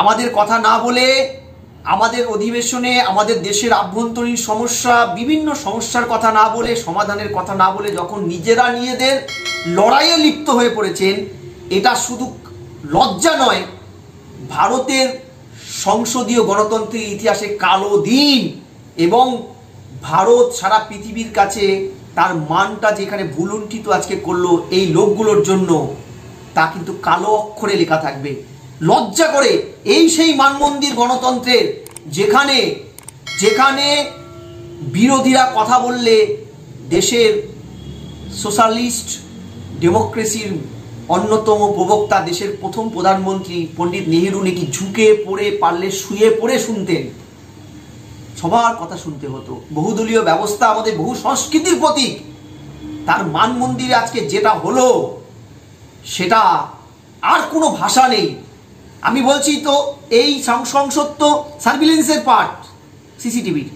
আমাদের কথা না বলে, আমাদের অধিবেশনে আমাদের দেশের আভ্যন্তরীণ সমস্যা, বিভিন্ন সমস্যার কথা না বলে, সমাধানের কথা না বলে যখন নিজেরা নিজেদের লড়াইয়ে লিপ্ত হয়ে পড়েছেন, এটা শুধু লজ্জা নয়, ভারতের সংসদীয় গণতন্ত্রের ইতিহাসে কালো দিন। এবং ভারত সারা পৃথিবীর কাছে তার মানটা যেখানে ভুলুণ্ঠিত আজকে করলো এই লোকগুলোর জন্য, তা কিন্তু কালো অক্ষরে লেখা থাকবে। লজ্জা করে এই সেই মানমন্দির গণতন্ত্রের যেখানে যেখানে বিরোধীরা কথা বললে দেশের সোশ্যালিস্ট ডেমোক্রেসির অন্যতম প্রবক্তা, দেশের প্রথম প্রধানমন্ত্রী পণ্ডিত নেহেরু নাকি ঝুঁকে পড়ে, পারলে শুয়ে পড়ে শুনতেন, সবার কথা শুনতে হতো। বহুদলীয় ব্যবস্থা আমাদের বহু সংস্কৃতির প্রতীক, তার মানমন্দিরে আজকে যেটা হলো সেটা আর কোনো ভাষা নেই। আমি বলছি তো এই সংসদ তো সার্ভিলেন্সের পার্ট, সিসিটিভির।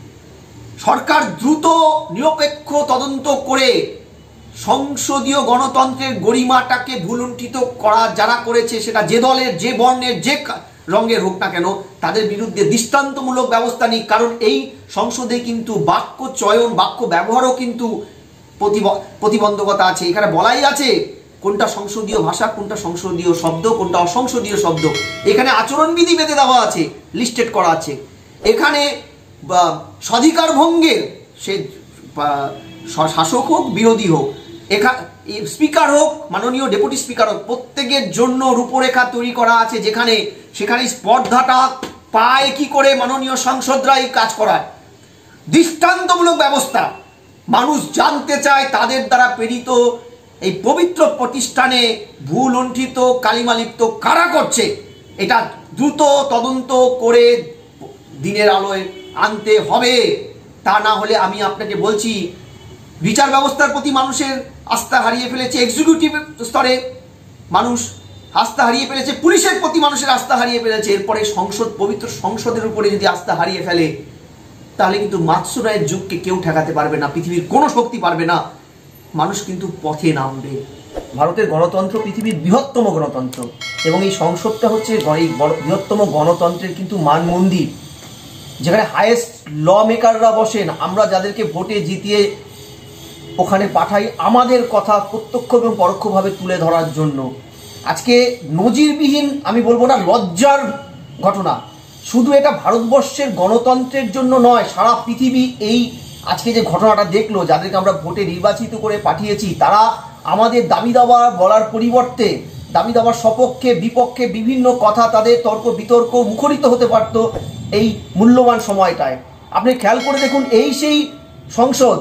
সরকার দ্রুত নিরপেক্ষ তদন্ত করে সংসদীয় গণতন্ত্রের গরিমাটাকে ভুলুণ্ঠিত করা যারা করেছে, সেটা যে দলের, যে বর্ণের, যে রঙের হোক না কেন, তাদের বিরুদ্ধে দৃষ্টান্তমূলক ব্যবস্থা নিক। কারণ এই সংসদে কিন্তু বাক্য চয়ন, বাক্য ব্যবহারও কিন্তু প্রতিবন্ধকতা আছে। এখানে বলাই আছে কোনটা সংসদীয় ভাষা, কোনটা সংসদীয় শব্দ, কোনটা অসংসদীয় শব্দ। এখানে আচরণবিধি বেঁধে দেওয়া আছে, লিস্টেড করা আছে। এখানে স্বাধিকার ভঙ্গের, সে শাসক হোক বিরোধী হোক, স্পিকার হোক, মাননীয় ডেপুটি স্পিকার হোক, প্রত্যেকের জন্য রূপরেখা তৈরি করা আছে, যেখানে সেখানে স্পর্ধাটা পায় কি করে মাননীয় সাংসদরা এই কাজ করায়। দৃষ্টান্তমূলক ব্যবস্থা, মানুষ জানতে চায় তাদের দ্বারা প্রেরিত এই পবিত্র প্রতিষ্ঠানে ভুলুণ্ঠিত, কালিমালিপ্ত কারা করছে, এটা দ্রুত তদন্ত করে দিনের আলোয় আনতে হবে। তা না হলে আমি আপনাকে বলছি, বিচার ব্যবস্থার প্রতি মানুষের আস্থা হারিয়ে ফেলেছে, এক্সিকিউটিভ স্তরে মানুষ আস্থা হারিয়ে ফেলেছে, পুলিশের প্রতি মানুষের আস্থা হারিয়ে ফেলেছে। এরপরে সংসদ, পবিত্র সংসদের উপরে যদি আস্থা হারিয়ে ফেলে, তাহলে কিন্তু মাৎসুরায়ের যুগকে কেউ ঠেকাতে পারবে না, পৃথিবীর কোনো শক্তি পারবে না। মানুষ কিন্তু পথে নামবে। ভারতের গণতন্ত্র পৃথিবীর বৃহত্তম গণতন্ত্র, এবং এই সংসদটা হচ্ছে এই বৃহত্তম গণতন্ত্রের কিন্তু মান মন্দির, যেখানে হাইয়েস্ট ল মেকাররা বসেন। আমরা যাদেরকে ভোটে জিতিয়ে ওখানে পাঠাই আমাদের কথা প্রত্যক্ষ এবং পরোক্ষভাবে তুলে ধরার জন্য। আজকে নজিরবিহীন, আমি বলবো না লজ্জার ঘটনা, শুধু এটা ভারতবর্ষের গণতন্ত্রের জন্য নয়, সারা পৃথিবী এই আজকে যে ঘটনাটা দেখলো, যাদেরকে আমরা ভোটে নির্বাচিত করে পাঠিয়েছি, তারা আমাদের দাবি দাবা বলার পরিবর্তে, দাবি দাবার সপক্ষে বিপক্ষে বিভিন্ন কথা, তাদের তর্ক বিতর্ক মুখরিত হতে পারত এই মূল্যবান সময়টায়। আপনি খেয়াল করে দেখুন, এই সেই সংসদ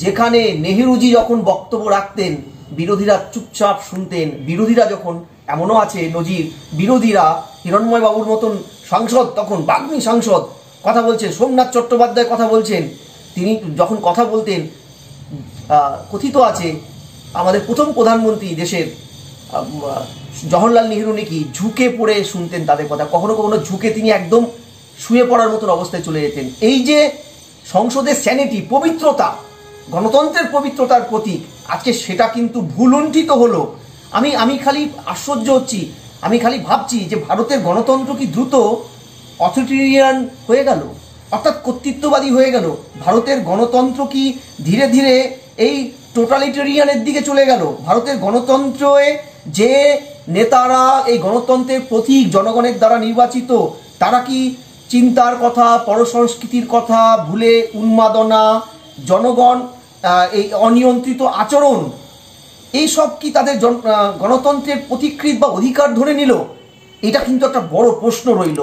যেখানে নেহেরুজি যখন বক্তব্য রাখতেন বিরোধীরা চুপচাপ শুনতেন। বিরোধীরা যখন, এমনও আছে নজির, বিরোধীরা হিরণময় বাবুর মতন সাংসদ, তখন বাগ্মী সাংসদ কথা বলছেন, সোমনাথ চট্টোপাধ্যায় কথা বলছেন, তিনি যখন কথা বলতেন, কথিত আছে আমাদের প্রথম প্রধানমন্ত্রী দেশের জওহরলাল নেহেরু নাকি ঝুঁকে পড়ে শুনতেন তাদের কথা। কখনো কখনো ঝুঁকে তিনি একদম শুয়ে পড়ার মতন অবস্থায় চলে যেতেন। এই যে সংসদের স্যানিটি, পবিত্রতা, গণতন্ত্রের পবিত্রতার প্রতীক, আজকে সেটা কিন্তু ভুলুণ্ঠিত হলো। আমি খালি আশ্চর্য হচ্ছি, আমি খালি ভাবছি যে ভারতের গণতন্ত্র কি দ্রুত অথরিটেরিয়ান হয়ে গেল, অর্থাৎ কর্তৃত্ববাদী হয়ে গেল? ভারতের গণতন্ত্র কি ধীরে ধীরে এই টোটালিটেরিয়ানের দিকে চলে গেল? ভারতের গণতন্ত্রে যে নেতারা এই গণতন্ত্রের প্রতীক, জনগণের দ্বারা নির্বাচিত, তারা কি চিন্তার কথা, পরসংস্কৃতির কথা ভুলে উন্মাদনা, জনগণ এই অনিয়ন্ত্রিত আচরণ, এইসব কি তাদের গণতন্ত্রের প্রতিকৃত বা অধিকার ধরে নিল? এটা কিন্তু একটা বড় প্রশ্ন রইল।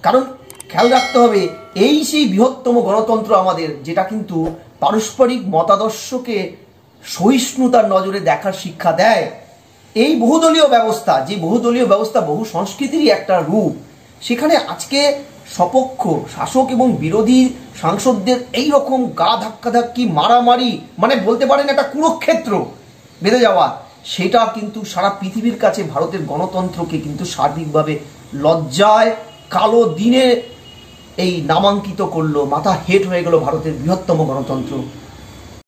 কারণ খেয়াল রাখতে হবে, এই সেই বৃহত্তম গণতন্ত্র আমাদের, যেটা কিন্তু পারস্পরিক মতাদর্শকে সহিষ্ণুতার নজরে দেখার শিক্ষা দেয়। এই বহুদলীয় ব্যবস্থা, যে বহুদলীয় ব্যবস্থা বহু সংস্কৃতিরই একটা রূপ, সেখানে আজকে সপক্ষ শাসক এবং বিরোধী সাংসদদের এই রকম গা ধাক্কাধাক্কি, মারামারি, মানে বলতে পারেন একটা কুরুক্ষেত্র বেঁধে যাওয়া, সেটা কিন্তু সারা পৃথিবীর কাছে ভারতের গণতন্ত্রকে কিন্তু সার্বিকভাবে লজ্জায়, কালো দিনে এই নামাঙ্কিত করলো। মাথা হেট হয়ে গেল ভারতের বৃহত্তম গণতন্ত্র।